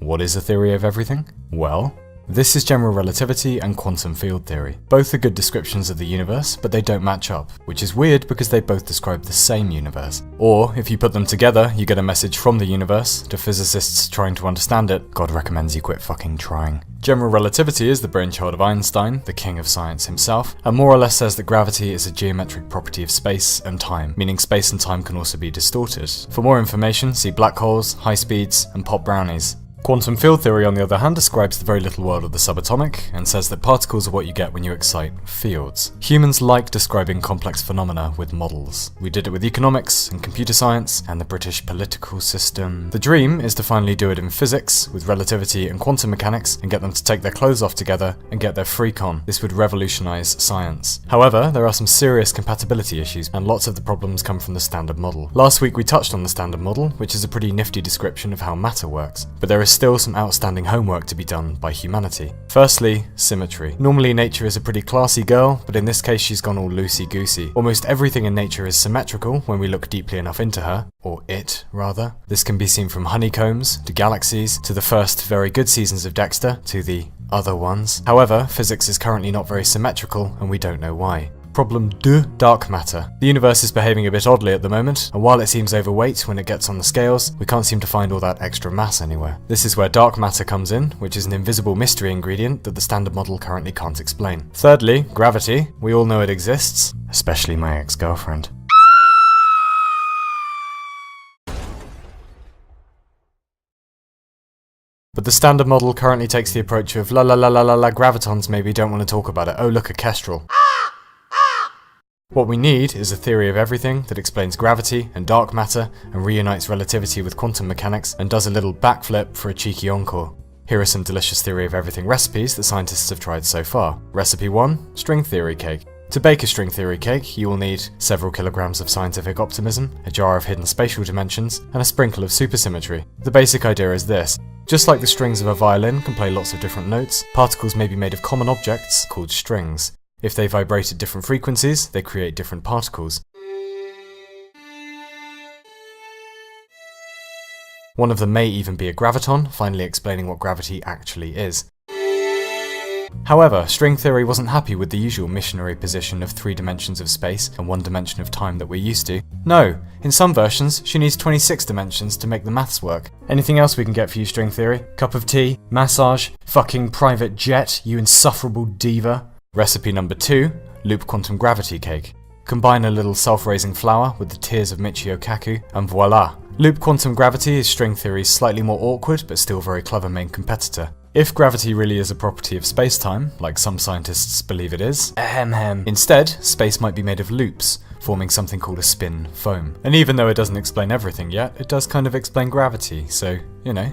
What is a theory of everything? Well, this is general relativity and quantum field theory. Both are good descriptions of the universe, but they don't match up, which is weird because they both describe the same universe. Or, if you put them together, you get a message from the universe to physicists trying to understand it. God recommends you quit fucking trying. General relativity is the brainchild of Einstein, the king of science himself, and more or less says that gravity is a geometric property of space and time, meaning space and time can also be distorted. For more information, see black holes, high speeds, and pop brownies. Quantum field theory, on the other hand, describes the very little world of the subatomic and says that particles are what you get when you excite fields. Humans like describing complex phenomena with models. We did it with economics and computer science and the British political system. The dream is to finally do it in physics with relativity and quantum mechanics and get them to take their clothes off together and get their freak on. This would revolutionize science. However, there are some serious compatibility issues and lots of the problems come from the Standard Model. Last week we touched on the Standard Model, which is a pretty nifty description of how matter works, but there is still some outstanding homework to be done by humanity. Firstly, symmetry. Normally nature is a pretty classy girl, but in this case she's gone all loosey-goosey. Almost everything in nature is symmetrical when we look deeply enough into her, or it, rather. This can be seen from honeycombs, to galaxies, to the first very good seasons of Dexter, to the other ones. However, physics is currently not very symmetrical, and we don't know why. Problem 2. Dark matter. The universe is behaving a bit oddly at the moment, and while it seems overweight when it gets on the scales, we can't seem to find all that extra mass anywhere. This is where dark matter comes in, which is an invisible mystery ingredient that the Standard Model currently can't explain. Thirdly, gravity. We all know it exists, especially my ex-girlfriend. But the Standard Model currently takes the approach of la gravitons maybe don't want to talk about it. Oh look, a kestrel. What we need is a theory of everything that explains gravity and dark matter and reunites relativity with quantum mechanics and does a little backflip for a cheeky encore. Here are some delicious theory of everything recipes that scientists have tried so far. Recipe 1. String theory cake. To bake a string theory cake, you will need several kilograms of scientific optimism, a jar of hidden spatial dimensions, and a sprinkle of supersymmetry. The basic idea is this. Just like the strings of a violin can play lots of different notes, particles may be made of common objects called strings. If they vibrate at different frequencies, they create different particles. One of them may even be a graviton, finally explaining what gravity actually is. However, string theory wasn't happy with the usual missionary position of 3 dimensions of space and 1 dimension of time that we're used to. No, in some versions, she needs 26 dimensions to make the maths work. Anything else we can get for you, string theory? Cup of tea? Massage? Fucking private jet, you insufferable diva? Recipe number 2, loop quantum gravity cake. Combine a little self-raising flour with the tears of Michio Kaku, and voila! Loop quantum gravity is string theory's slightly more awkward but still very clever main competitor. If gravity really is a property of space-time, like some scientists believe it is, instead, space might be made of loops, forming something called a spin foam. And even though it doesn't explain everything yet, it does kind of explain gravity, so, you know,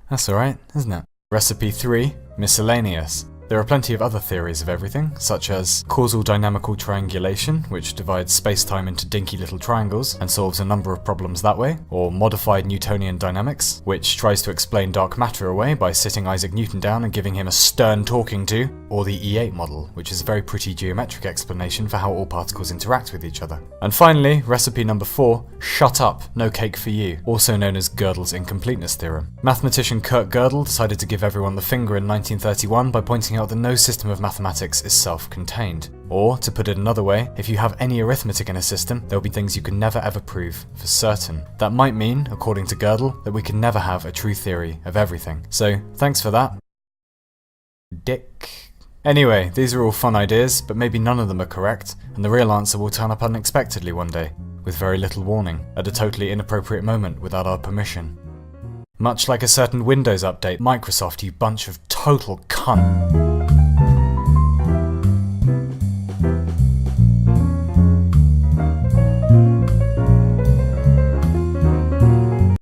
that's alright, isn't it? Recipe 3, miscellaneous. There are plenty of other theories of everything, such as causal dynamical triangulation, which divides space-time into dinky little triangles and solves a number of problems that way, or modified Newtonian dynamics, which tries to explain dark matter away by sitting Isaac Newton down and giving him a stern talking to, or the E8 model, which is a very pretty geometric explanation for how all particles interact with each other. And finally, recipe number 4, shut up, no cake for you, also known as Gödel's incompleteness theorem. Mathematician Kurt Gödel decided to give everyone the finger in 1931 by pointing out that no system of mathematics is self-contained. Or, to put it another way, if you have any arithmetic in a system, there will be things you can never ever prove for certain. That might mean, according to Gödel, that we can never have a true theory of everything. So, thanks for that. Dick. Anyway, these are all fun ideas, but maybe none of them are correct, and the real answer will turn up unexpectedly one day, with very little warning, at a totally inappropriate moment without our permission. Much like a certain Windows update, Microsoft, you bunch of total cunt.